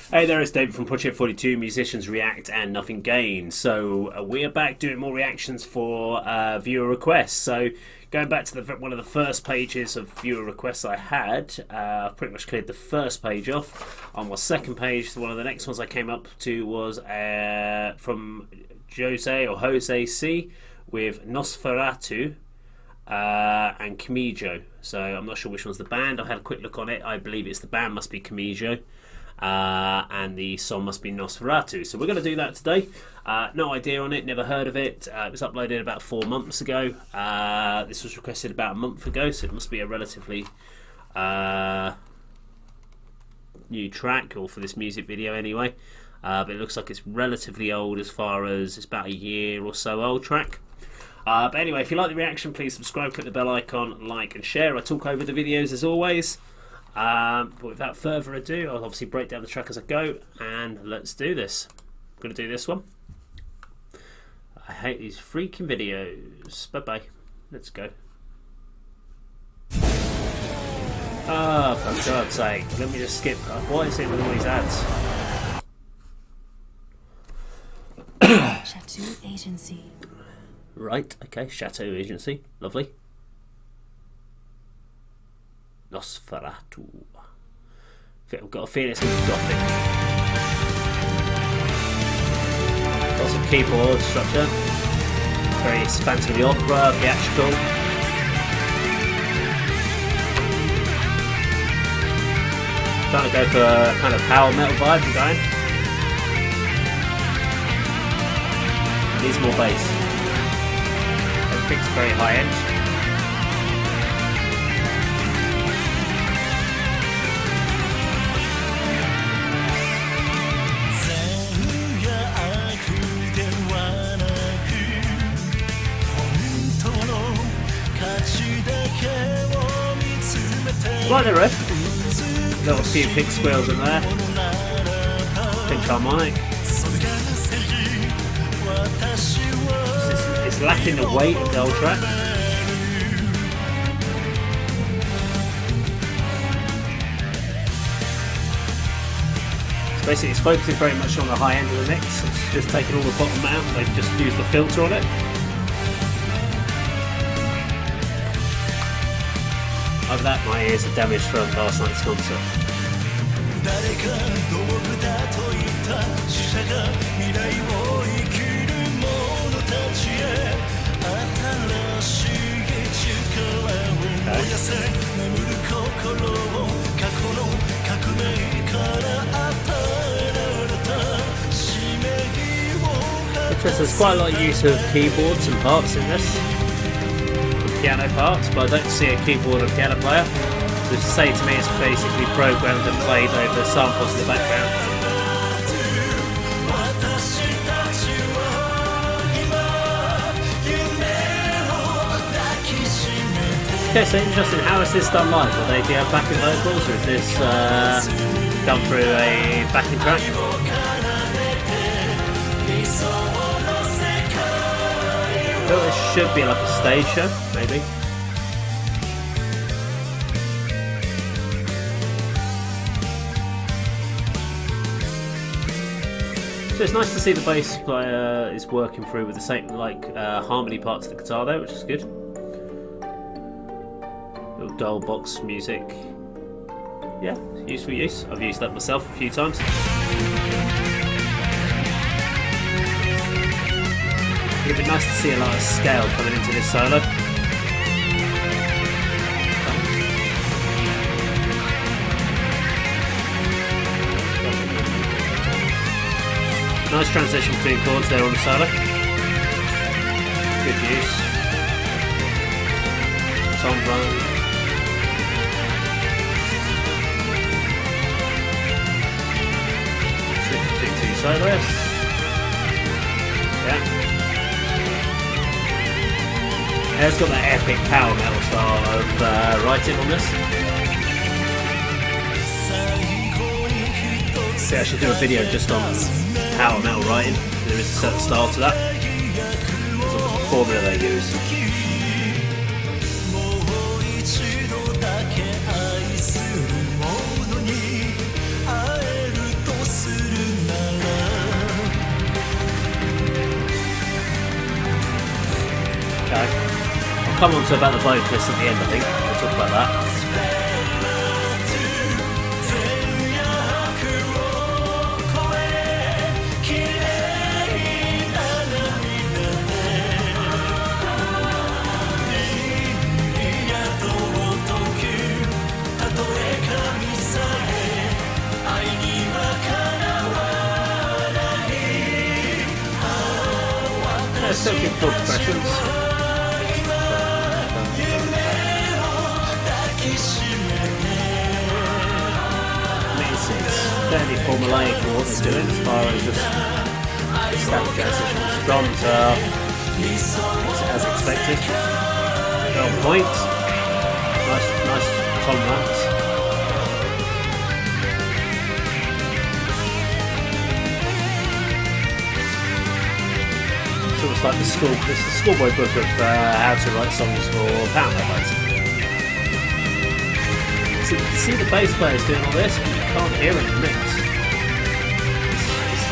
Hey there, it's David from Project 42, Musicians React and Nothing Gained. So we're back doing more reactions for viewer requests. So going back to one of the first pages of viewer requests I had, I've pretty much cleared the first page off. On my second page, one of the next ones I came up to was from Jose C with Nosferatu and Kamijo. So I'm not sure which one's the band. I had a quick look on it. I believe it's the band must be Kamijo. And the song must be Nosferatu. So we're going to do that today. No idea on it, never heard of it. It was uploaded about 4 months ago. This was requested about a month ago, so it must be a relatively new track, or for this music video anyway. But it looks like it's relatively old, as far as it's about a year or so old track. But anyway, if you like the reaction, please subscribe, click the bell icon, like and share. I talk over the videos as always. But without further ado, I'll obviously break down the track as I go, and let's do this. I'm going to do this one. I hate these freaking videos. Bye bye. Let's go. Oh, for God's sake. Let me just skip. What is it with all these ads? Chateau Agency. Right, okay. Chateau Agency. Lovely. Nosferatu. I've got a feeling it's going to be gothic. Lots of keyboard structure. Very Phantom of the Opera, theatrical. Trying to go for a kind of power metal vibe. I'm going. Needs more bass. Everything's very high end. Right there, riff. Got a few pink squirrels in there. Pink harmonic. It's lacking the weight of the old track. So basically it's focusing very much on the high end of the mix. It's just taking all the bottom out. They've just used the filter on it. Of that, my ears are damaged from last night's concert. Interesting, there's quite a lot of use of keyboards and parts in this. Piano parts, but I don't see a keyboard or piano player. So to say to me it's basically programmed and played over samples in the background. Okay, so interesting. How is this done live? Will they do backing vocals, or is this done through a backing track? I thought this should be like a stage show, maybe. So it's nice to see the bass player is working through with the same harmony parts of the guitar there, which is good. Little dial box music. Yeah, useful use. I've used that myself a few times. It'd be nice to see a lot of scale coming into this solo. Nice transition between chords there on the solo. Good use. Song run. Switch to 2 soloists. Yeah. It's got that epic power metal style of writing on this. See, I should do a video just on power metal writing. There is a certain style to that. There's a formula they use. come on to about the vocalist at the end, I think. We'll talk about that. Still good chord progressions. It's fairly formulaic in what they're doing as far as just standard jazz sessions. Drums are as expected. They're on point. Nice tom raps. It's like it's the schoolboy book of how to write songs for power metal. So you can see the bass players doing all this, but you can't hear it in the mix.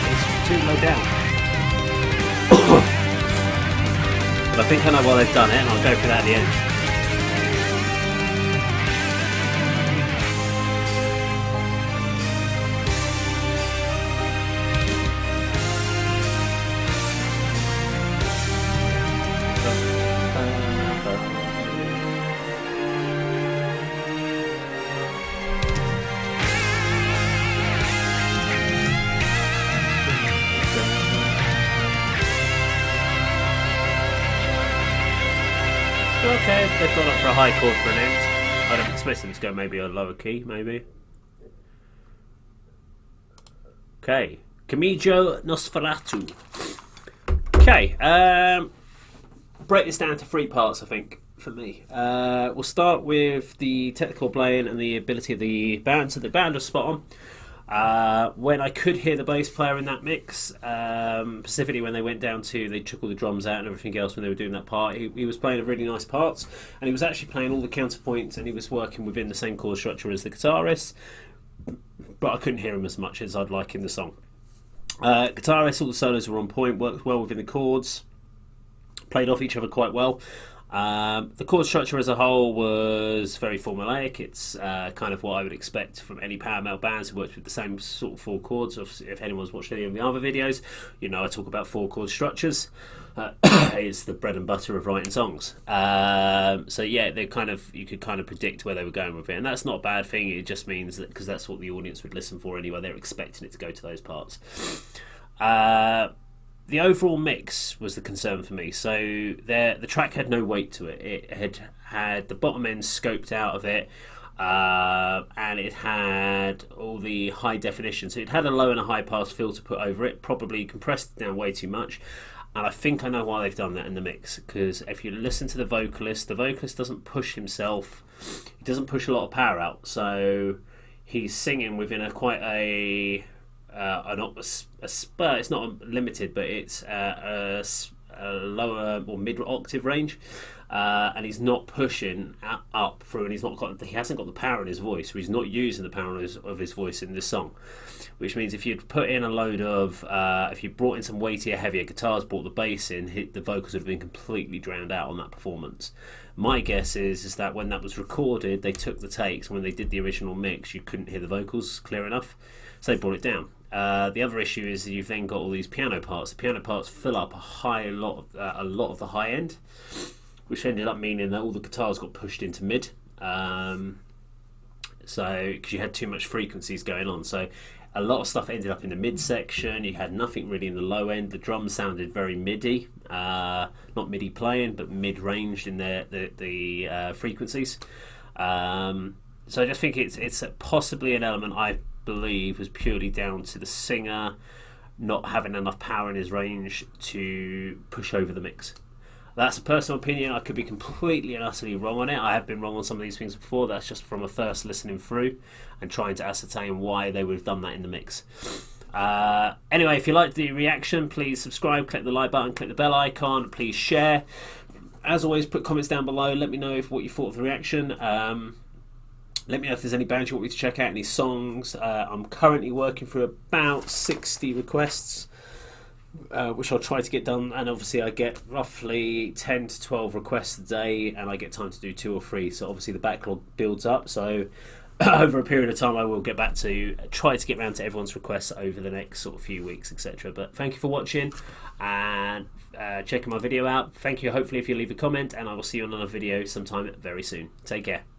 It's too low down. But I think I know why they've done it, and I'll go for that at the end. Okay, they've gone up for a high chord for an end. I'd have expected them to go maybe a lower key, maybe. Okay, Kamijo Nosferatu. Okay, break this down to 3 parts, I think, for me. We'll start with the technical playing and the ability of the band. So the band was spot on. When I could hear the bass player in that mix, specifically when they went down to, they took all the drums out and everything else when they were doing that part, he was playing a really nice part, and he was actually playing all the counterpoints, and he was working within the same chord structure as the guitarist, but I couldn't hear him as much as I'd like in the song. Guitarist, all the solos were on point, worked well within the chords, played off each other quite well. The chord structure as a whole was very formulaic. It's kind of what I would expect from any power metal bands who worked with the same sort of 4 chords. If anyone's watched any of the other videos, you know I talk about 4 chord structures. It's the bread and butter of writing songs. So yeah, they you could kind of predict where they were going with it, and that's not a bad thing. It just means that because that's what the audience would listen for anyway, they're expecting it to go to those parts. The overall mix was the concern for me. So the track had no weight to it. It had the bottom end scoped out of it, and it had all the high definition. So it had a low and a high pass filter put over it, probably compressed it down way too much. And I think I know why they've done that in the mix, because if you listen to the vocalist doesn't push himself. He doesn't push a lot of power out. So he's singing within a spur. It's not limited, but it's a lower or mid octave range, and he's not pushing up through, and he hasn't got the power in his voice, or he's not using the power of his voice in this song. Which means if you'd put in a load of, if you brought in some weightier, heavier guitars, brought the bass in, the vocals would have been completely drowned out on that performance. My guess is that when that was recorded, they took the takes, and when they did the original mix, you couldn't hear the vocals clear enough, so they brought it down. The other issue is that you've then got all these piano parts. The piano parts fill up a lot of the high end, which ended up meaning that all the guitars got pushed into mid. So because you had too much frequencies going on, so a lot of stuff ended up in the mid section. You had nothing really in the low end. The drums sounded very MIDI, not MIDI playing, but mid-ranged in the frequencies. So I just think it's possibly an element I believe was purely down to the singer not having enough power in his range to push over the mix. That's a personal opinion. I could be completely and utterly wrong on it. I have been wrong on some of these things before. That's just from a first listening through and trying to ascertain why they would have done that in the mix. Anyway, if you liked the reaction, please subscribe, click the like button, click the bell icon, please share. As always, put comments down below. Let me know what you thought of the reaction. Let me know if there's any bands you want me to check out, any songs. I'm currently working through about 60 requests. which I'll try to get done. And obviously, I get roughly 10 to 12 requests a day, and I get time to do 2 or 3. So obviously, the backlog builds up. So over a period of time, I will get back to try to get round to everyone's requests over the next sort of few weeks, etc. But thank you for watching and checking my video out. Thank you. Hopefully, if you leave a comment, and I will see you on another video sometime very soon. Take care.